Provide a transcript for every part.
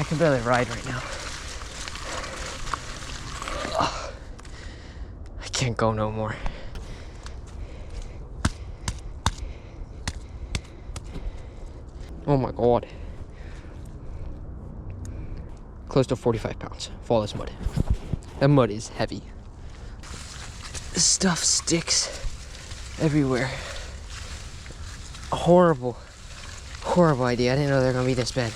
I can barely ride right now. Ugh. I can't go no more. Oh my God. Close to 45 pounds for all this mud. That mud is heavy. This stuff sticks everywhere. A horrible, horrible idea. I didn't know they were gonna be this bad.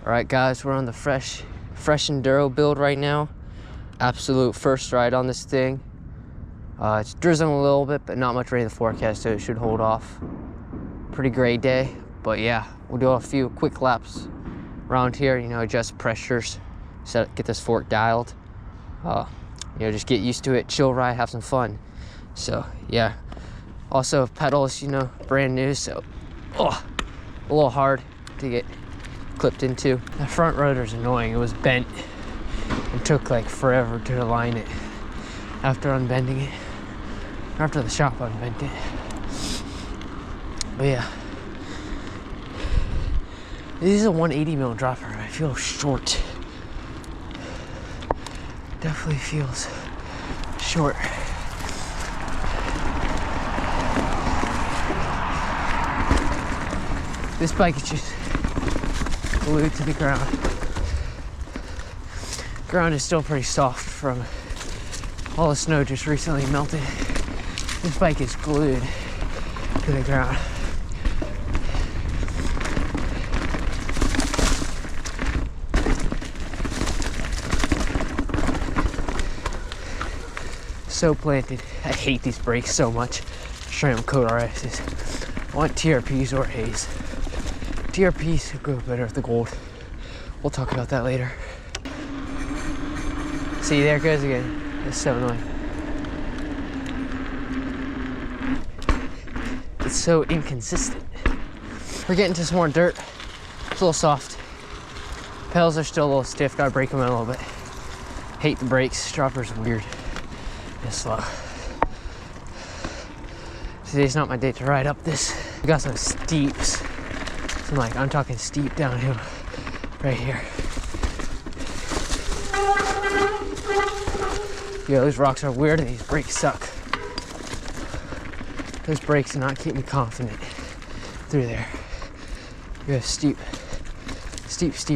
All right, guys, we're on the fresh Enduro build right now. Absolute first ride on this thing. It's drizzling a little bit, but not much rain in the forecast, so it should hold off. Pretty gray day, but yeah, we'll do a few quick laps around here, you know, adjust pressures, get this fork dialed. You know, just get used to it, chill ride, have some fun. So yeah, also pedals, you know, brand new, so a little hard to get clipped into. The front rotor's annoying. It was bent and took like forever to align it after unbending it, after the shop unbent it. But yeah, this is a 180 mil dropper. I feel short. Definitely feels short. This bike is just glued to the ground. Ground is still pretty soft from all the snow just recently melted. This bike is glued to the ground. So planted. I hate these brakes so much. SRAM Code RSs. I want TRPs or Haze. TRPs would go better with the gold. We'll talk about that later. See, there it goes again. It's so annoying. It's so inconsistent. We're getting to some more dirt. It's a little soft. Pedals are still a little stiff. Gotta break them in a little bit. Hate the brakes. Dropper's weird. It's slow. Today's not my day to ride up this. We got some steeps. I'm talking steep downhill right here. Yo, those rocks are weird and these brakes suck. Those brakes do not keep me confident through there. We have steep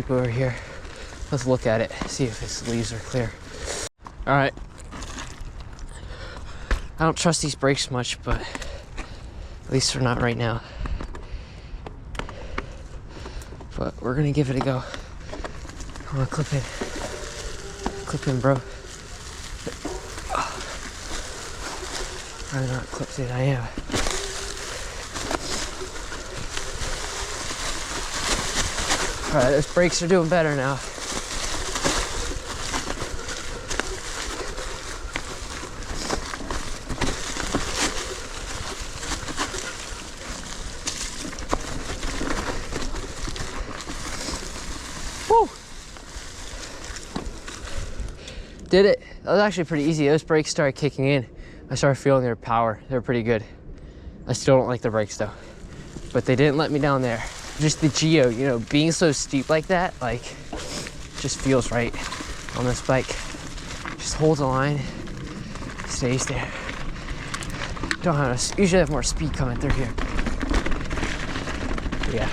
over here. Let's look at it, see if its leaves are clear. All right. I don't trust these brakes much, but at least for not right now. But we're gonna give it a go. I'm gonna clip in, bro. I'm not clipped in, I am. All right, those brakes are doing better now. Woo! Did it. That was actually pretty easy. Those brakes started kicking in. I started feeling their power. They're pretty good. I still don't like the brakes though, but they didn't let me down there. Just the geo, you know, being so steep like that, like, just feels right on this bike. Just holds the line, stays there. Don't have usually have more speed coming through here. Yeah.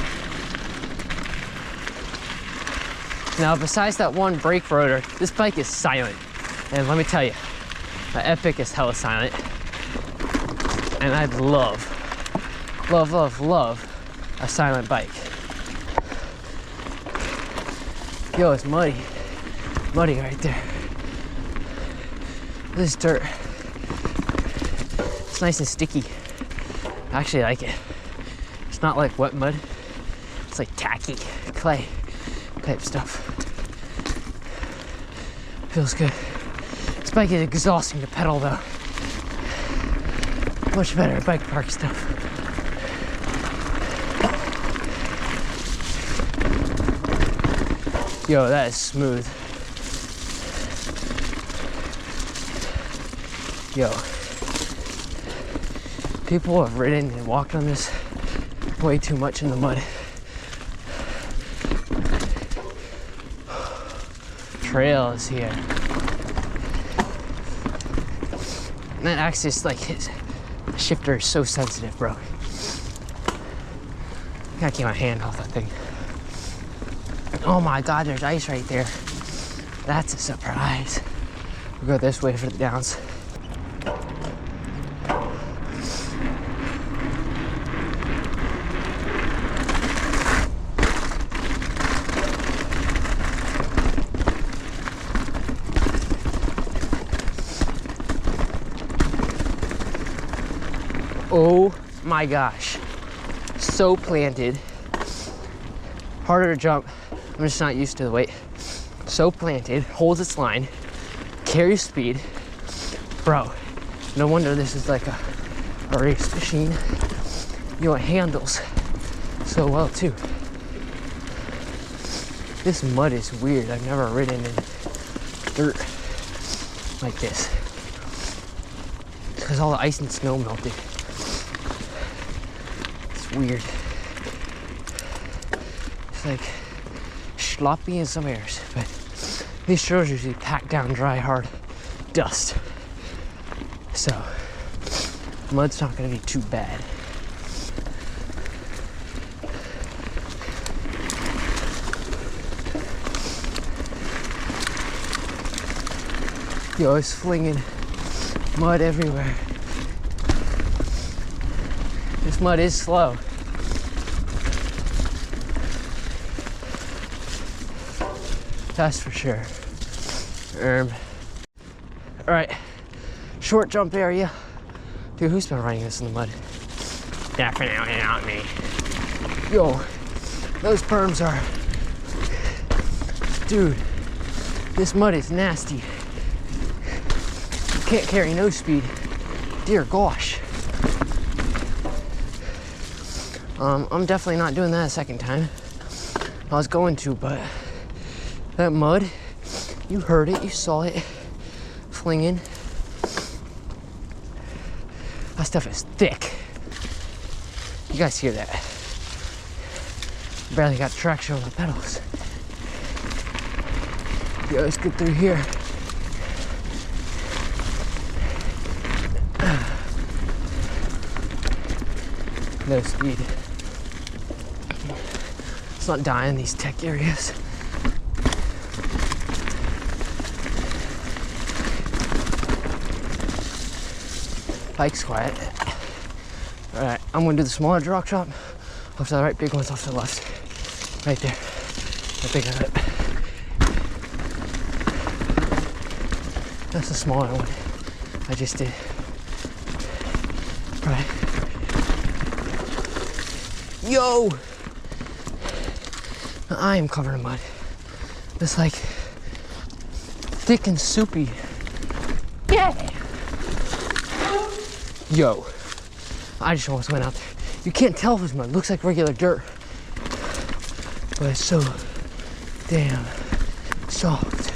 Now, besides that one brake rotor, this bike is silent. And let me tell you, my Epic is hella silent. And I'd love a silent bike. Yo, it's muddy. Muddy right there. This is dirt. It's nice and sticky. I actually like it. It's not like wet mud. It's like tacky clay type stuff. Feels good. This bike is exhausting to pedal though. Much better at bike park stuff. Yo, that is smooth. Yo, people have ridden and walked on this way too much in the mud. Trail is here. And that axis, like, his shifter is so sensitive, bro. I gotta keep my hand off that thing. Oh my God, there's ice right there. That's a surprise. We'll go this way for the downs. Oh my gosh, so planted. Harder to jump, I'm just not used to the weight. So planted, holds its line, carries speed. Bro, no wonder this is like a race machine. You know, it handles so well too. This mud is weird. I've never ridden in dirt like this. Because all the ice and snow melted. It's weird. It's like sloppy in some areas, but these trails usually packed down dry, hard dust. So mud's not gonna be too bad. Yo, it's flinging mud everywhere. This mud is slow. That's for sure. All right, short jump area. Dude, who's been riding this in the mud? Definitely not me. Yo, those perms are, dude, this mud is nasty. You can't carry no speed. Dear gosh. I'm definitely not doing that a second time. I was going to, but that mud, you heard it, you saw it, flinging. That stuff is thick. You guys hear that? Barely got traction on the pedals. Yo, let's get through here. No speed. It's not dying in these tech areas. Bike's quiet. All right, I'm gonna do the smaller drop shot. Off to the right, big ones off to the left. Right there. I think of it. That's the smaller one I just did. All right. Yo! I am covered in mud. It's like thick and soupy. Yeah! Yo, I just almost went out there. You can't tell if it's mud. It looks like regular dirt, but it's so damn soft.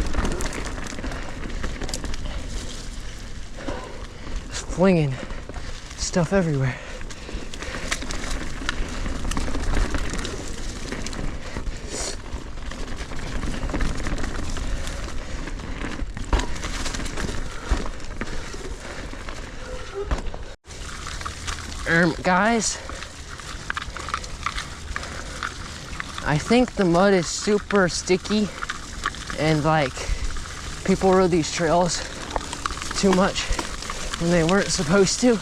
It's flinging stuff everywhere. Guys, I think the mud is super sticky and like people rode these trails too much when they weren't supposed to.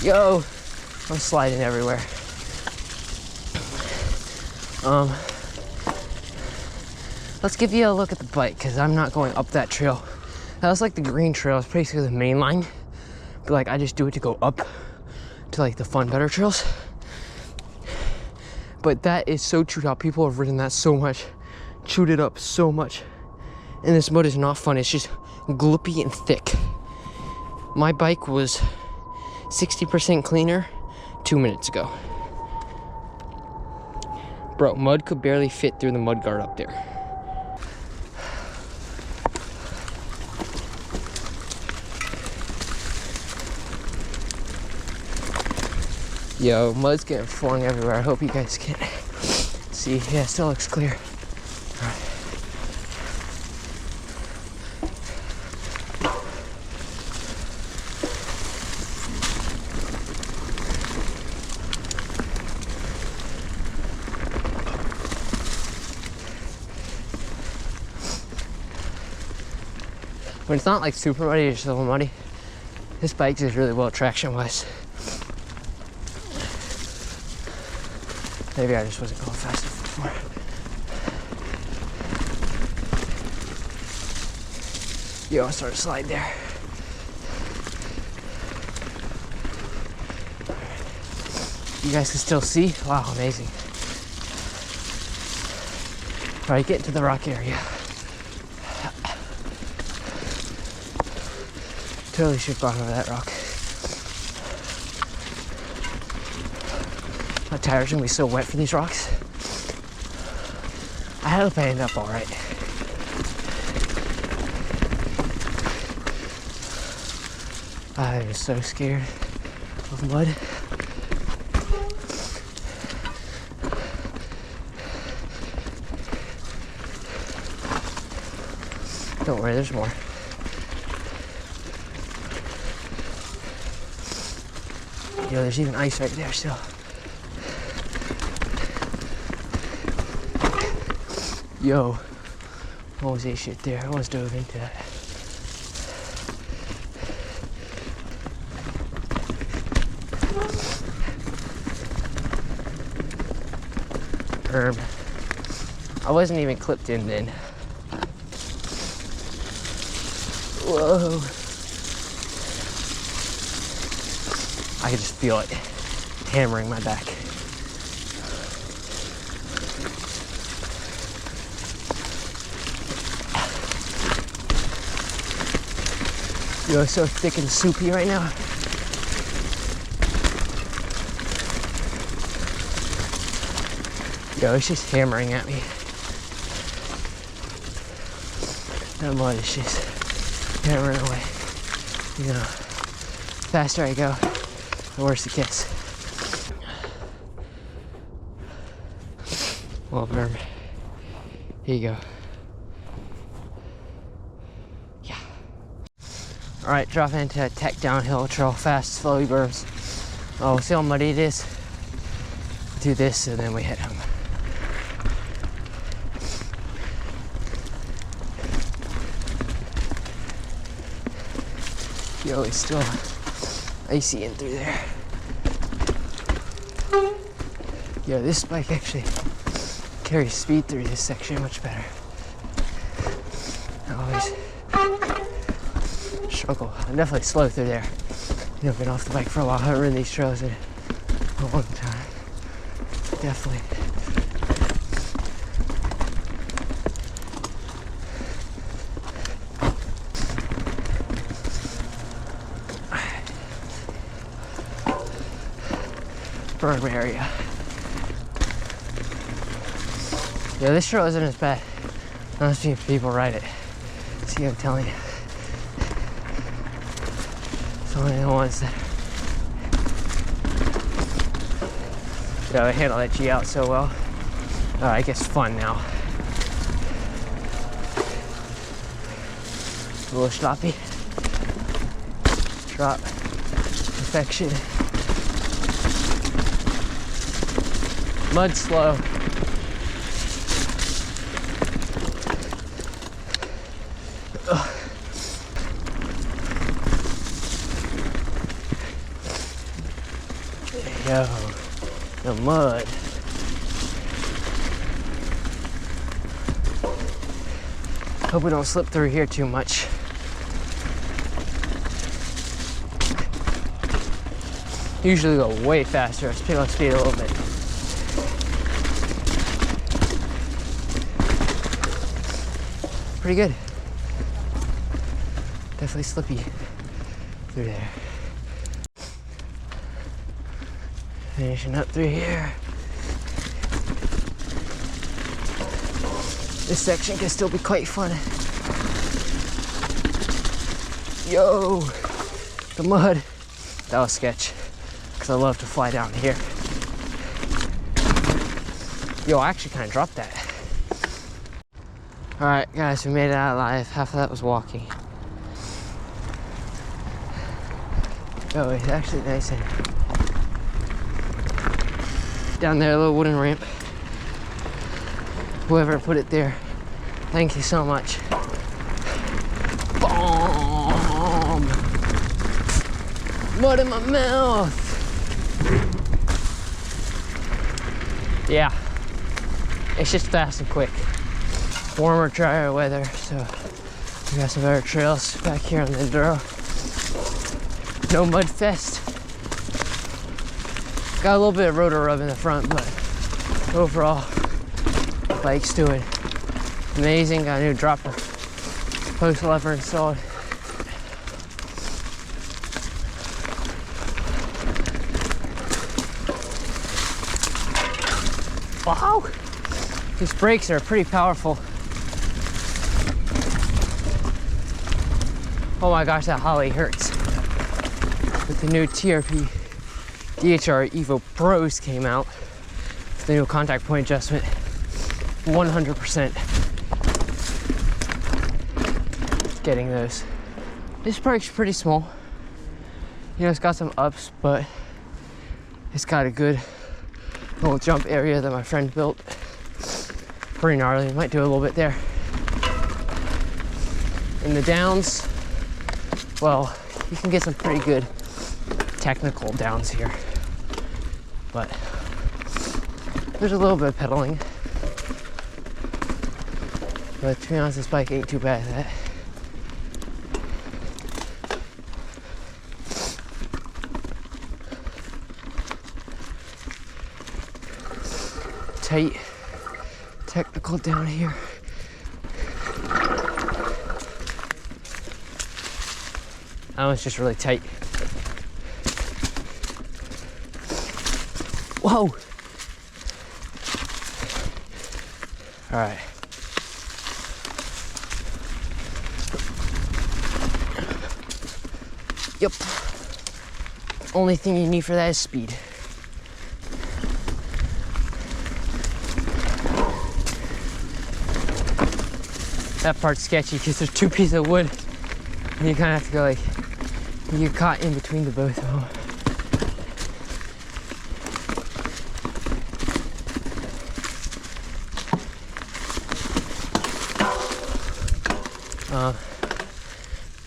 Yo, I'm sliding everywhere. Let's give you a look at the bike because I'm not going up that trail. That was like the green trail. It's basically the main line. But like I just do it to go up to like the fun, better trails. But that is so chewed out. People have ridden that so much, chewed it up so much. And this mud is not fun. It's just gloopy and thick. My bike was 60% cleaner 2 minutes ago. Bro, mud could barely fit through the mud guard up there. Yo, mud's getting flung everywhere. I hope you guys can see. Yeah, it still looks clear. All right. When it's not like super muddy, it's just a little muddy. This bike does really well traction-wise. Maybe I just wasn't going fast enough before. Yo, I started to slide there. You guys can still see? Wow, amazing. All right, get into the rock area. Totally should have gone over that rock. My tires are gonna be so wet for these rocks. I hope I end up all right. I was so scared of mud. Don't worry, there's more. Yo, there's even ice right there still. Yo, what was that shit there? I almost dove into that. I wasn't even clipped in then. Whoa. I could just feel it hammering my back. Yo, it's so thick and soupy right now. Yo, it's just hammering at me. That mud is just hammering away. You know, the faster I go, the worse it gets. Well, Verm, here you go. Yeah. All right, drop into a tech downhill trail, fast, slowly berms. Oh, see how muddy it is? Do this and then we hit him. Yo, it's still icy in through there. Yo, this bike actually carries speed through this section much better. I always struggle. I'm definitely slow through there. You know, I've been off the bike for a while. I haven't ridden these trails in a long time. Definitely. Berm area. Yeah, this trail isn't as bad. Not as many people ride it. See, I'm telling you. It's only the ones that. Yeah, they handle that G out so well. I guess fun now. A little sloppy. Drop. Perfection. Mud slow. Ugh. Yo, the mud. Hope we don't slip through here too much. Usually go way faster. Let's pick up speed a little bit. Pretty good. Definitely slippy through there. Finishing up through here. This section can still be quite fun. Yo, the mud. That was sketch, because I love to fly down here. Yo, I actually kind of dropped that. All right, guys, we made it out alive. Half of that was walking. Oh, it's actually nice in down there, a little wooden ramp. Whoever put it there, thank you so much. Boom! Mud in my mouth. Yeah, it's just fast and quick. Warmer, drier weather, so we got some better trails back here on the Enduro. No mud fest. Got a little bit of rotor rub in the front, but overall, bike's doing amazing. Got a new dropper post lever installed. Wow! These brakes are pretty powerful. Oh my gosh, that Holly hurts. With the new TRP DHR Evo Pros came out with the new contact point adjustment, 100% getting those. This bike's pretty small. You know, it's got some ups, but it's got a good little jump area that my friend built. Pretty gnarly, might do a little bit there. In the downs, well, you can get some pretty good technical downs here, but there's a little bit of pedaling. But to be honest, this bike ain't too bad at that. Tight, technical down here. That one's just really tight. Whoa! All right. Yep. Only thing you need for that is speed. That part's sketchy because there's two pieces of wood and you kind of have to go like, you get caught in between the both of them.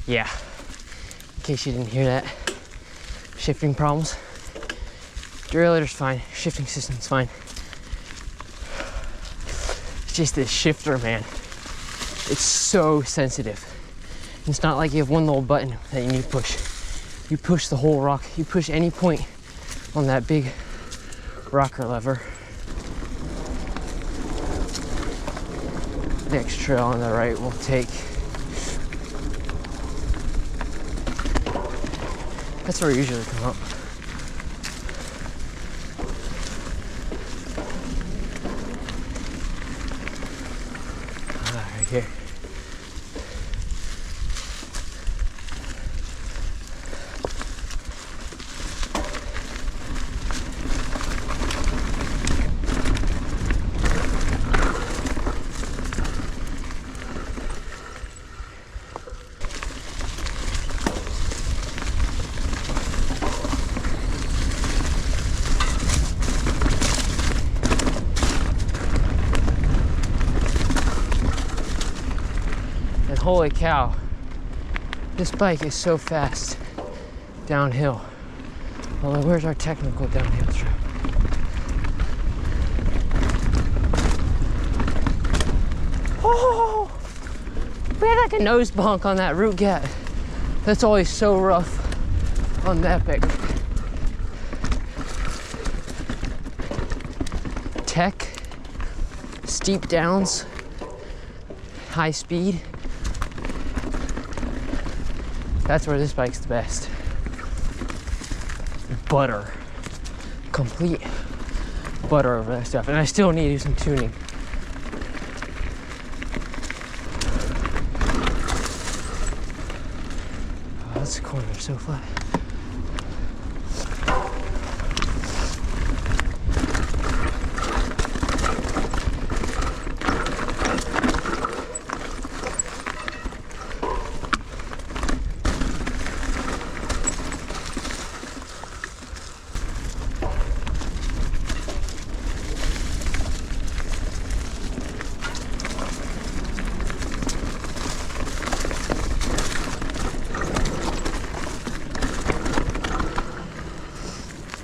Yeah, in case you didn't hear that, shifting problems. Derailleur's fine, shifting system's fine. It's just this shifter, man. It's so sensitive. It's not like you have one little button that you need to push. You push the whole rock. You push any point on that big rocker lever. Next trail on the right will take. That's where we usually come up. Right here. Holy cow, this bike is so fast downhill. Although, where's our technical downhill trail? Oh, we had like a nose bonk on that root gap. That's always so rough on the Epic. Tech, steep downs, high speed. That's where this bike's the best. Butter. Complete butter over that stuff. And I still need to do some tuning. this corner is so flat.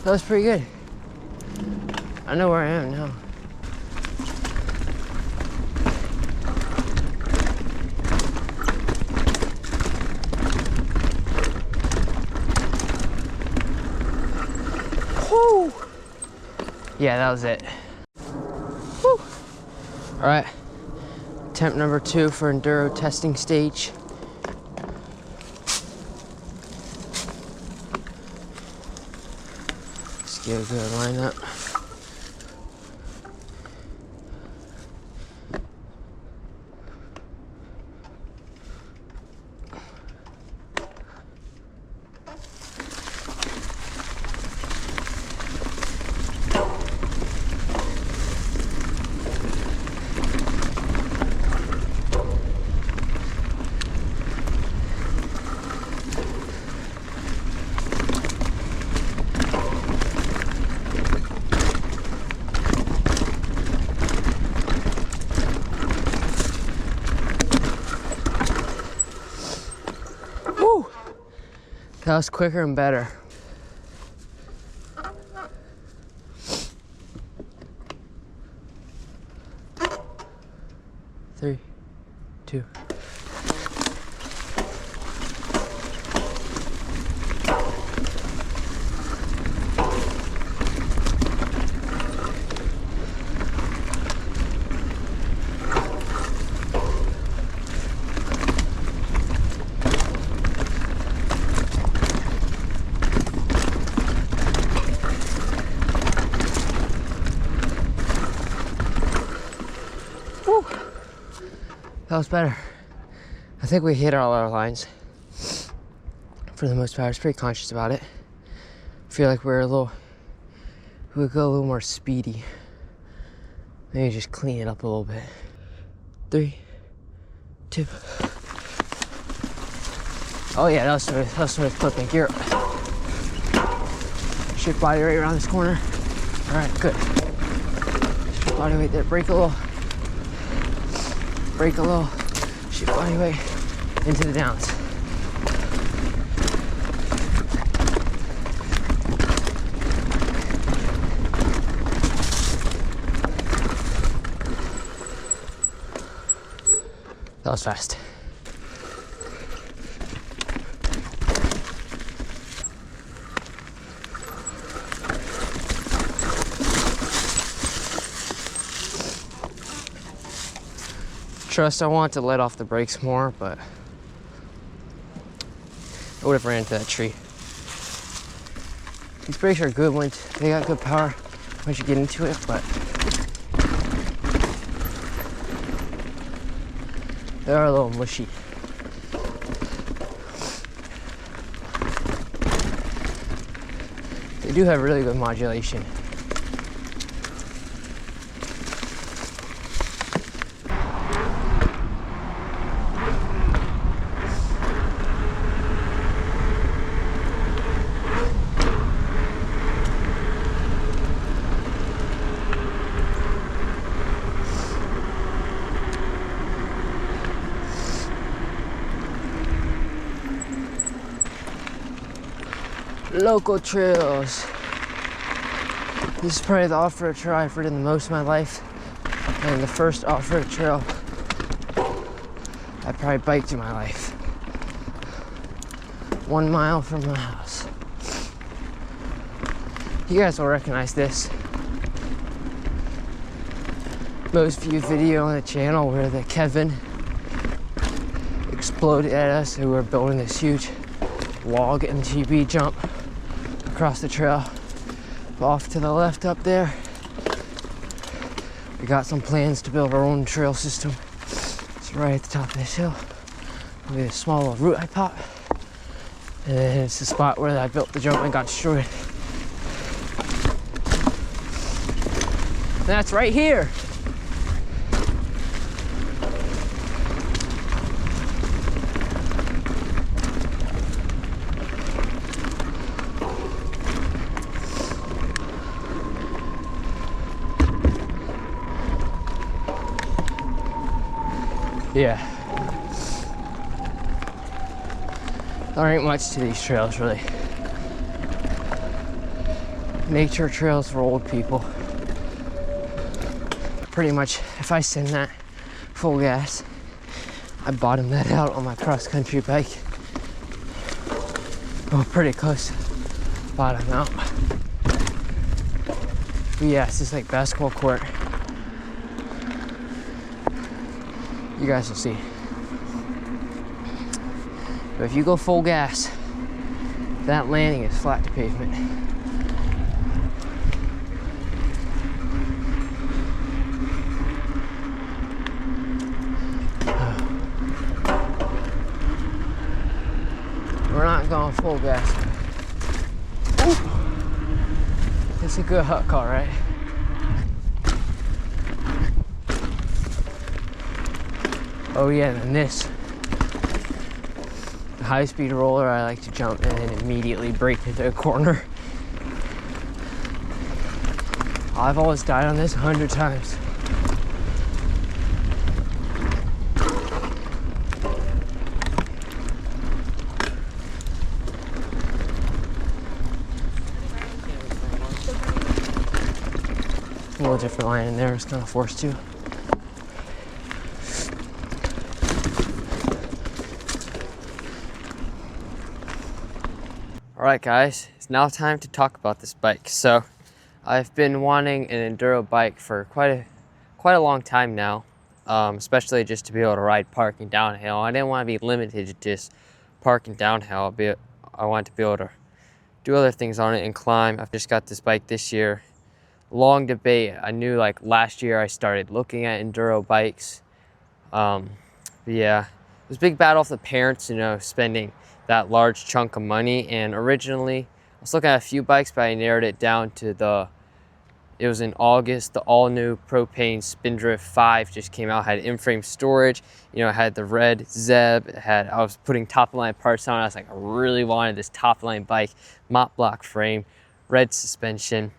That was pretty good. I know where I am now. Woo! Yeah, that was it. Woo! All right, attempt number 2 for Enduro testing stage. Get a good lineup. That was quicker and better. Three, two. That was better. I think we hit all our lines for the most part. I was pretty conscious about it. I feel like we would go a little more speedy. Maybe just clean it up a little bit. 3, 2. Oh yeah, that was smooth. That was smooth flipping. Gear up. Shift body right around this corner. All right, good. Shift body weight there. Brake a little. Brake a little, shift body weight into the downs. That was fast. Trust, I want to let off the brakes more, but I would have ran into that tree. These brakes are good when they got good power once you get into it, but they are a little mushy. They do have really good modulation. Local trails. This is probably the off-road trail I've ridden the most in my life, and the first off-road trail I probably biked in my life. 1 mile from my house. You guys will recognize this. Most viewed video on the channel where the Kevin exploded at us and we were building this huge log MTB jump across the trail. Off to the left up there, we got some plans to build our own trail system. It's right at the top of this hill. With a small little route I popped. And then it's the spot where I built the jump and got destroyed. And that's right here. Yeah. There ain't much to these trails, really. Nature trails for old people. Pretty much, if I send that full gas, I bottom that out on my cross-country bike. Oh, pretty close. Bottom out. But yeah, it's just like basketball court. You guys will see. But if you go full gas, that landing is flat to pavement. We're not going full gas. Ooh. It's a good huck, all right. Oh yeah, and this high-speed roller, I like to jump and then immediately brake into a corner. I've always died on this 100 times. A little different line in there, it's kind of forced to. Alright guys, it's now time to talk about this bike. So I've been wanting an enduro bike for quite a long time now, especially just to be able to ride parking downhill. I didn't want to be limited to just parking downhill. I want to be able to do other things on it and climb. I've just got this bike this year. Long debate. I knew like last year I started looking at enduro bikes. But yeah, it was a big battle with the parents, you know, spending that large chunk of money. And originally I was looking at a few bikes, but I narrowed it down to it was in August, the all new propane Spindrift 5 just came out, had in-frame storage, you know, it had the red Zeb, I was putting top of line parts on. I was like, I really wanted this top of line bike, mop block frame, red suspension,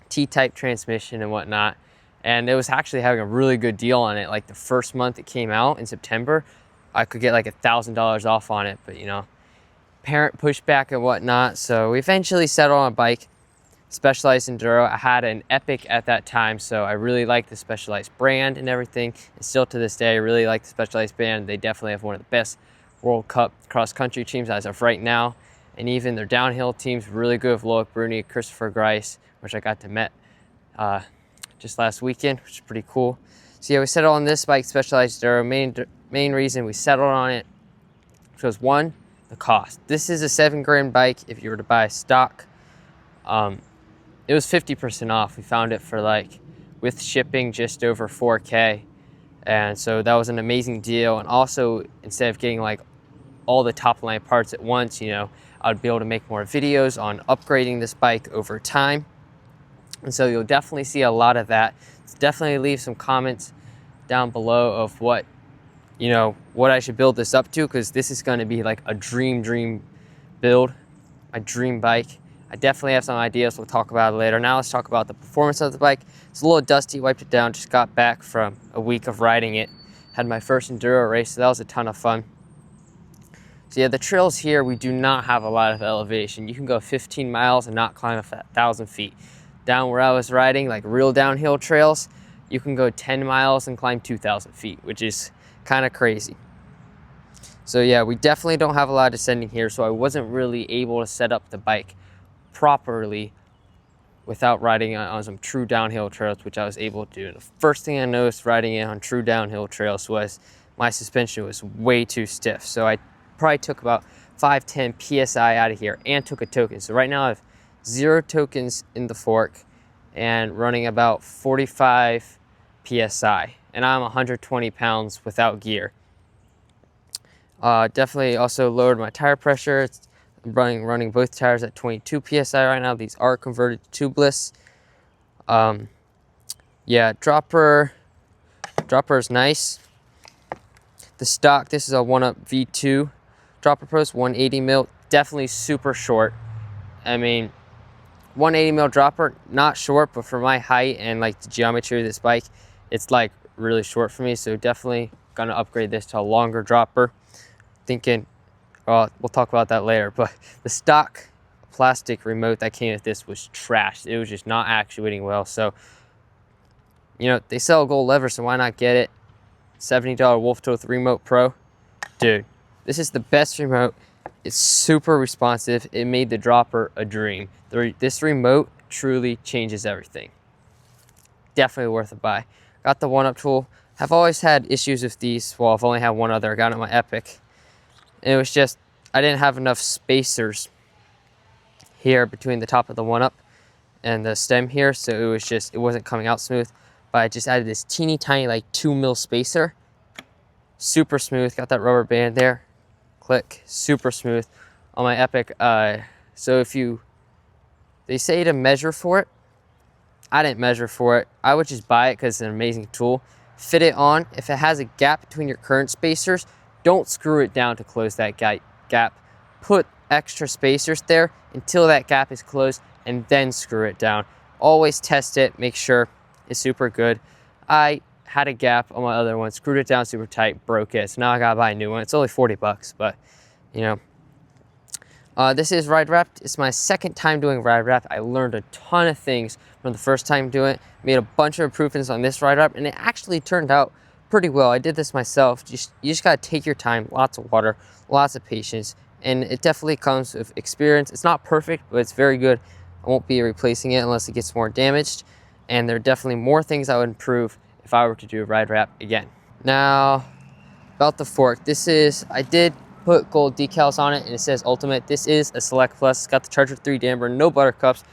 T-type transmission and whatnot. And it was actually having a really good deal on it. Like the first month it came out in September, I could get like $1,000 off on it, but you know, parent pushback and whatnot. So we eventually settled on a bike, Specialized Enduro. I had an Epic at that time, so I really liked the Specialized brand and everything. And still to this day, I really like the Specialized brand. They definitely have one of the best World Cup cross-country teams as of right now. And even their downhill teams, really good with Loic Bruni, Christopher Grice, which I got to meet just last weekend, which is pretty cool. So yeah, we settled on this bike, Specialized Enduro. Main reason we settled on it was one, the cost. This is a $7,000 bike. If you were to buy stock, it was 50% off. We found it for like, with shipping, just over $4K. And so that was an amazing deal. And also, instead of getting like all the top line parts at once, you know, I'd be able to make more videos on upgrading this bike over time. And so you'll definitely see a lot of that. So definitely leave some comments down below of what I should build this up to, because this is going to be like a dream build, my dream bike. I definitely have some ideas. We'll talk about it later. Now let's talk about the performance of the bike. It's a little dusty, wiped it down, just got back from a week of riding it. Had my first enduro race, so that was a ton of fun. So yeah, the trails here, we do not have a lot of elevation. You can go 15 miles and not climb 1,000 feet. Down where I was riding, like real downhill trails, you can go 10 miles and climb 2,000 feet, which is kind of crazy. So yeah, we definitely don't have a lot of descending here, so I wasn't really able to set up the bike properly without riding on some true downhill trails, which I was able to do. And the first thing I noticed riding it on true downhill trails was my suspension was way too stiff. So I probably took about 5-10 PSI out of here and took a token. So right now I have 0 tokens in the fork and running about 45 PSI. And I'm 120 pounds without gear. Definitely also lowered my tire pressure. It's I'm running both tires at 22 psi right now. These are converted to tubeless. Yeah, dropper is nice. The stock, this is a 1-Up V2 dropper post, 180 mil, definitely super short. I mean, 180 mil dropper, not short, but for my height and like the geometry of this bike, it's like really short for me. So definitely gonna upgrade this to a longer dropper. Thinking, well, we'll talk about that later, but the stock plastic remote that came with this was trashed. It was just not actuating well. So, you know, they sell a gold lever, so why not get it? $70 Wolf Toth Remote Pro. Dude, this is the best remote. It's super responsive. It made the dropper a dream. This remote truly changes everything. Definitely worth a buy. Got the 1-Up tool. I've always had issues with these. Well, I've only had one other. I got it on my Epic. And it was just, I didn't have enough spacers here between the top of the 1-Up and the stem here. So it was just, it wasn't coming out smooth. But I just added this teeny tiny like 2 mil spacer. Super smooth. Got that rubber band there. Click. Super smooth on my Epic. So if they say to measure for it. I didn't measure for it. I would just buy it because it's an amazing tool. Fit it on. If it has a gap between your current spacers, don't screw it down to close that gap. Put extra spacers there until that gap is closed and then screw it down. Always test it. Make sure it's super good. I had a gap on my other one, screwed it down super tight, broke it. So now I gotta buy a new one. It's only 40 bucks, but you know. This is ride wrapped. It's my second time doing ride wrap. I learned a ton of things from the first time doing it. Made a bunch of improvements on this ride wrap, and it actually turned out pretty well. I did this myself. You just gotta take your time, lots of water, lots of patience, and it definitely comes with experience. It's not perfect, but it's very good. I won't be replacing it unless it gets more damaged, and there are definitely more things I would improve if I were to do a ride wrap again. Now, about the fork. I did put gold decals on it and it says Ultimate. This is a Select Plus. It's got the Charger 3 damper, no buttercups.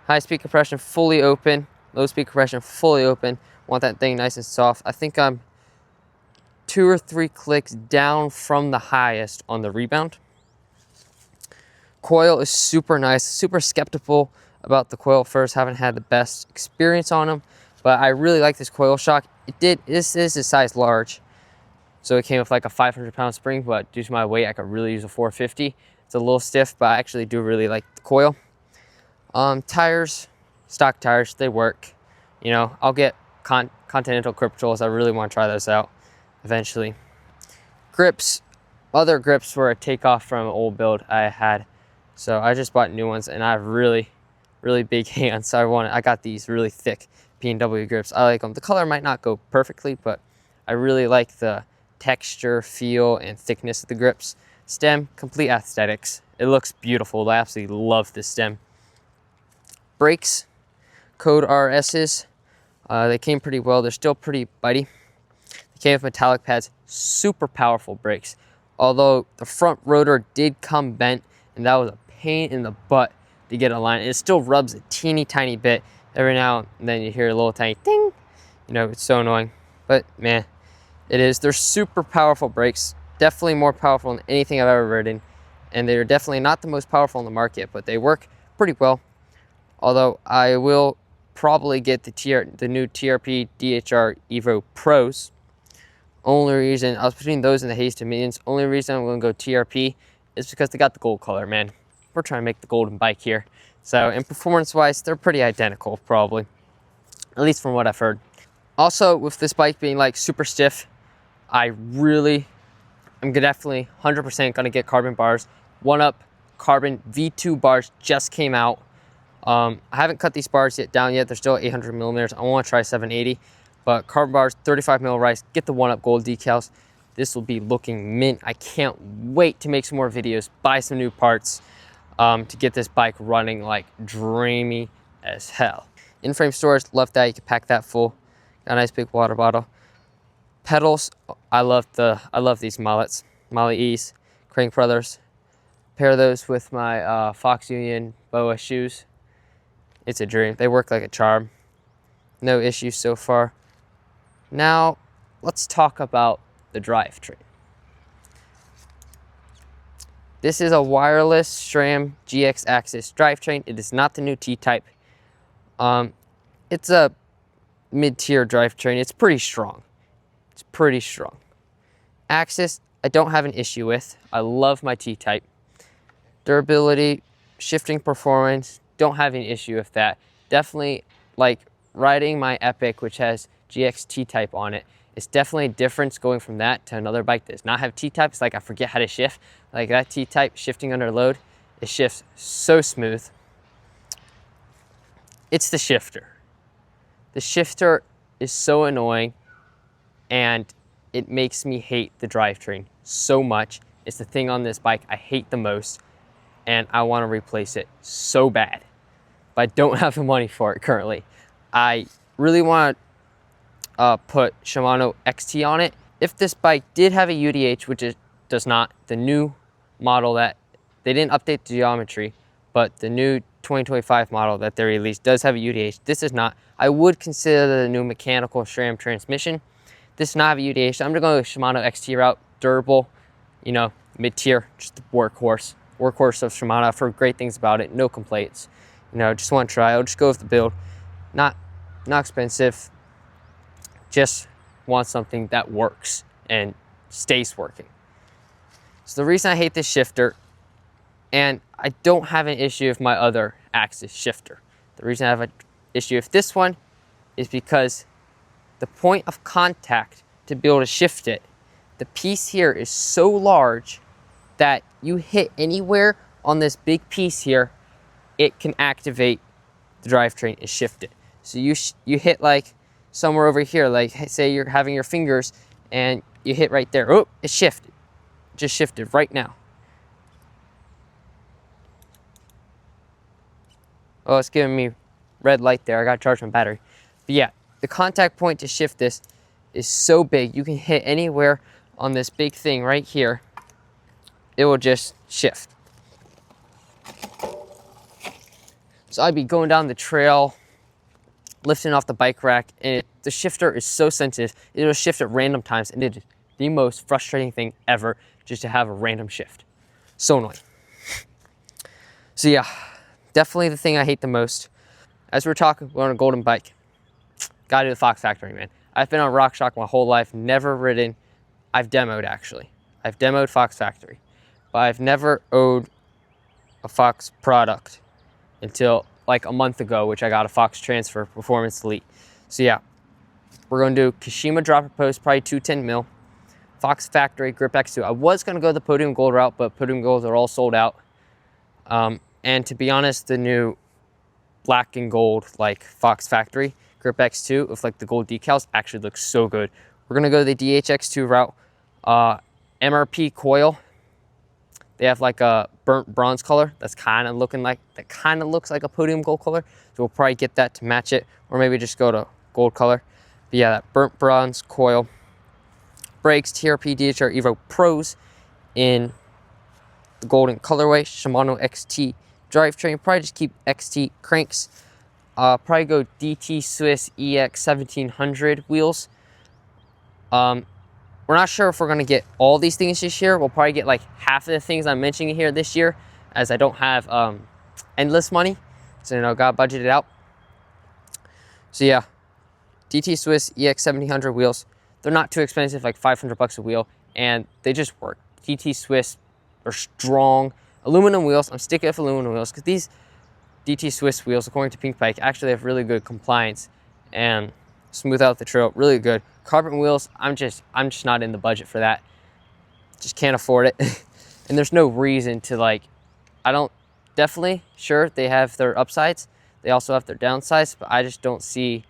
High speed compression fully open. Low speed compression fully open. Want that thing nice and soft. I think I'm 2 or 3 clicks down from the highest on the rebound. Coil is super nice. Super skeptical about the coil first. Haven't had the best experience on them, but I really like this coil shock. This is a size large. So it came with like a 500-pound spring, but due to my weight, I could really use a 450. It's a little stiff, but I actually do really like the coil. Tires, stock tires, they work. You know, I'll get Continental grip controls. I really want to try those out eventually. Grips, other grips were a takeoff from an old build I had. So I just bought new ones, and I have really, really big hands. So I got these really thick P&W grips. I like them. The color might not go perfectly, but I really like the texture, feel, and thickness of the grips. Stem, complete aesthetics. It looks beautiful. I absolutely love this stem. Brakes, Code RS's. They came pretty well. They're still pretty bitey. They came with metallic pads. Super powerful brakes. Although the front rotor did come bent, and that was a pain in the butt to get aligned. It still rubs a teeny tiny bit. Every now and then you hear a little tiny ding. You know, it's so annoying. But man, it is. They're super powerful brakes. Definitely more powerful than anything I've ever ridden. And they're definitely not the most powerful on the market, but they work pretty well. Although I will probably get the new TRP DHR Evo Pros. Only reason, I was between those and the Haze Dominions. Only reason I'm going to go TRP is because they got the gold color, man. We're trying to make the golden bike here. So, and performance-wise, they're pretty identical, probably. At least from what I've heard. Also, with this bike being like super stiff, I really am definitely 100% going to get carbon bars. 1-Up carbon V2 bars just came out. I haven't cut these bars down yet. They're still 800 millimeters. I want to try 780. But carbon bars, 35 mil rice. Get the 1-Up gold decals. This will be looking mint. I can't wait to make some more videos, buy some new parts to get this bike running like dreamy as hell. In-frame storage, love that. You can pack that full. Got a nice big water bottle. Pedals, I love these Mollets, Molly E's, Crank Brothers. Pair those with my Fox Union BOA shoes. It's a dream. They work like a charm. No issues so far. Now, let's talk about the drivetrain. This is a wireless SRAM GX Axis drivetrain. It is not the new T-Type. It's a mid-tier drivetrain. It's pretty strong. It's pretty strong. Axis, I don't have an issue with. I love my T-Type. Durability, shifting performance, don't have an issue with that. Definitely like riding my Epic, which has GX T-Type on it. It's definitely a difference going from that to another bike that does not have T-Type. It's like I forget how to shift. Like that T-Type shifting under load, it shifts so smooth. It's the shifter. The shifter is so annoying and it makes me hate the drivetrain so much. It's the thing on this bike I hate the most and I want to replace it so bad. But I don't have the money for it currently. I really want to put Shimano XT on it. If this bike did have a UDH, which it does not, the new model that they didn't update the geometry, but the new 2025 model that they released does have a UDH. This is not. I would consider the new mechanical SRAM transmission. This does not have a UDH. So I'm gonna go with Shimano XT route, durable, you know, mid-tier, just the workhorse of Shimano. I've heard great things about it, no complaints. You know, just want to try. I'll just go with the build. Not expensive. Just want something that works and stays working. So the reason I hate this shifter, and I don't have an issue with my other Axis shifter. The reason I have an issue with this one is because the point of contact to be able to shift it, the piece here is so large that you hit anywhere on this big piece here, it can activate the drivetrain and shift it. So you hit like somewhere over here, like say you're having your fingers and you hit right there. Oh, it shifted. Just shifted right now. Oh, it's giving me red light there. I got to charge my battery. But yeah, the contact point to shift this is so big. You can hit anywhere on this big thing right here. It will just shift. So I'd be going down the trail, lifting off the bike rack, and the shifter is so sensitive. It'll shift at random times, and it is the most frustrating thing ever just to have a random shift. So annoying. So yeah, definitely the thing I hate the most. As we're talking, we're on a golden bike. Gotta do the Fox Factory, man. I've been on RockShox my whole life, never ridden. I've demoed, actually. I've demoed Fox Factory. But I've never owned a Fox product until like a month ago, which I got a Fox Transfer Performance Elite. So yeah, we're going to do Kashima dropper post, probably 210 mil. Fox Factory Grip X2. I was going to go the Podium Gold route, but Podium Golds are all sold out. And to be honest, the new black and gold, like Fox Factory Grip X2 with like the gold decals actually looks so good. We're going to go the DHX2 route. MRP coil. They have like a burnt bronze color that's kind of looks like a Podium Gold color. So we'll probably get that to match it, or maybe just go to gold color. But yeah, that burnt bronze coil. Brakes, TRP DHR Evo Pros in the golden colorway. Shimano XT drivetrain. Probably just keep XT cranks. Probably go DT Swiss EX 1700 wheels. We're not sure if we're going to get all these things this year. We'll probably get like half of the things I'm mentioning here this year, as I don't have endless money. So, you know, got budgeted out. So yeah, DT Swiss EX 1700 wheels. They're not too expensive, like 500 bucks a wheel, and they just work. DT Swiss are strong. Aluminum wheels. I'm sticking with aluminum wheels because these DT Swiss wheels, according to Pink Bike, actually have really good compliance and smooth out the trail. Really good. Carbon wheels, I'm just not in the budget for that. Just can't afford it. And there's no reason to like, definitely, sure, they have their upsides. They also have their downsides, but I just don't see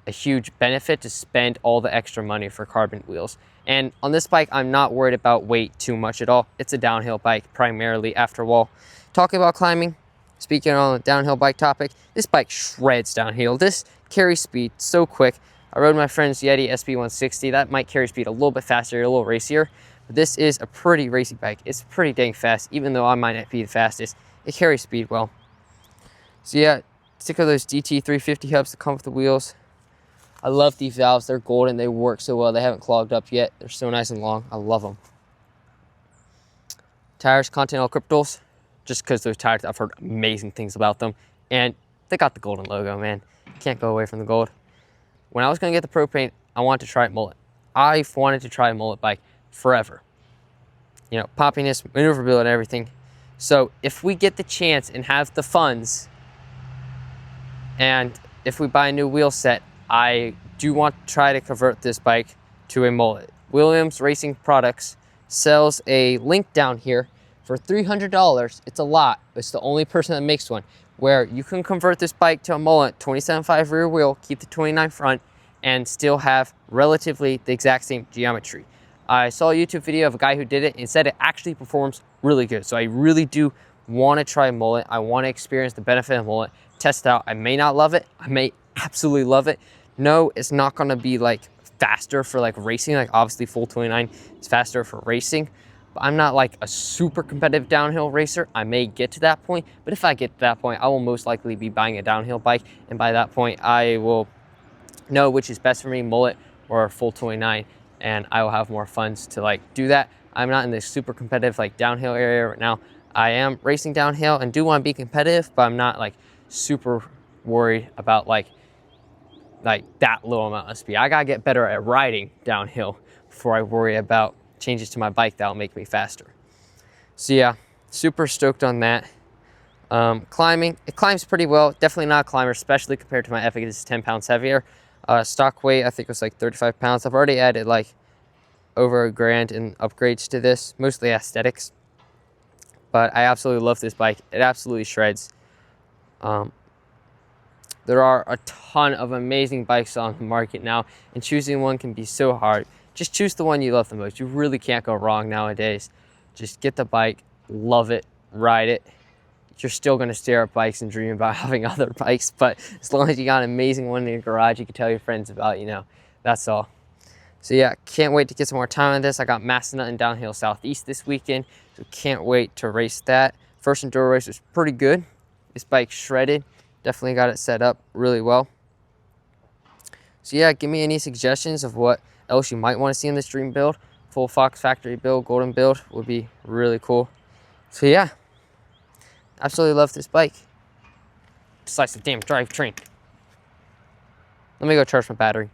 a huge benefit to spend all the extra money for carbon wheels. And on this bike, I'm not worried about weight too much at all. It's a downhill bike, primarily after wall. Talking about climbing, speaking on the downhill bike topic, this bike shreds downhill. This carries speed so quick. I rode my friend's Yeti SB160. That might carry speed a little bit faster, a little racier. But this is a pretty racy bike. It's pretty dang fast, even though I might not be the fastest. It carries speed well. So yeah, stick with those DT 350 hubs that come with the wheels. I love these valves. They're golden. They work so well. They haven't clogged up yet. They're so nice and long. I love them. tires, Continental Cryptos, just because those tires, I've heard amazing things about them. And they got the golden logo, man. Can't go away from the gold. When I was gonna get the Pro Paint, I wanted to try mullet. I've wanted to try a mullet bike forever. You know, poppiness, maneuverability, and everything. So if we get the chance and have the funds, and if we buy a new wheel set, I do want to try to convert this bike to a mullet. Williams Racing Products sells a link down here for $300. It's a lot. It's the only person that makes one, where you can convert this bike to a mullet, 27.5 rear wheel, keep the 29 front, and still have relatively the exact same geometry. I saw a YouTube video of a guy who did it and said it actually performs really good. So I really do want to try a mullet. I want to experience the benefit of mullet, test it out. I may not love it. I may absolutely love it. No, it's not going to be like faster for like racing. Like obviously full 29 is faster for racing. But I'm not like a super competitive downhill racer. I may get to that point, but if I get to that point, I will most likely be buying a downhill bike. And by that point, I will know which is best for me, mullet or full 29. And I will have more funds to like do that. I'm not in this super competitive like downhill area right now. I am racing downhill and do want to be competitive, but I'm not like super worried about like that little amount of speed. I gotta get better at riding downhill before I worry about changes to my bike that'll make me faster. So yeah, super stoked on that. Climbing, it climbs pretty well. Definitely not a climber, especially compared to my Epic. It's 10 pounds heavier. Stock weight, I think it was like 35 pounds. I've already added like over $1,000 in upgrades to this, mostly aesthetics. But I absolutely love this bike. It absolutely shreds. There are a ton of amazing bikes on the market now, and choosing one can be so hard. Just choose the one you love the most. You really can't go wrong nowadays. Just get the bike, love it, ride it. You're still gonna stare at bikes and dream about having other bikes, but as long as you got an amazing one in your garage you can tell your friends about, you know, that's all. So yeah, can't wait to get some more time on this. I got Massanutten and Downhill Southeast this weekend, so can't wait to race that. First Enduro race was pretty good. This bike shredded. Definitely got it set up really well. So yeah, give me any suggestions of what else you might want to see in this dream build. Full Fox factory build, golden build would be really cool. So yeah, absolutely love this bike. Just like the damn drivetrain. Let me go charge my battery.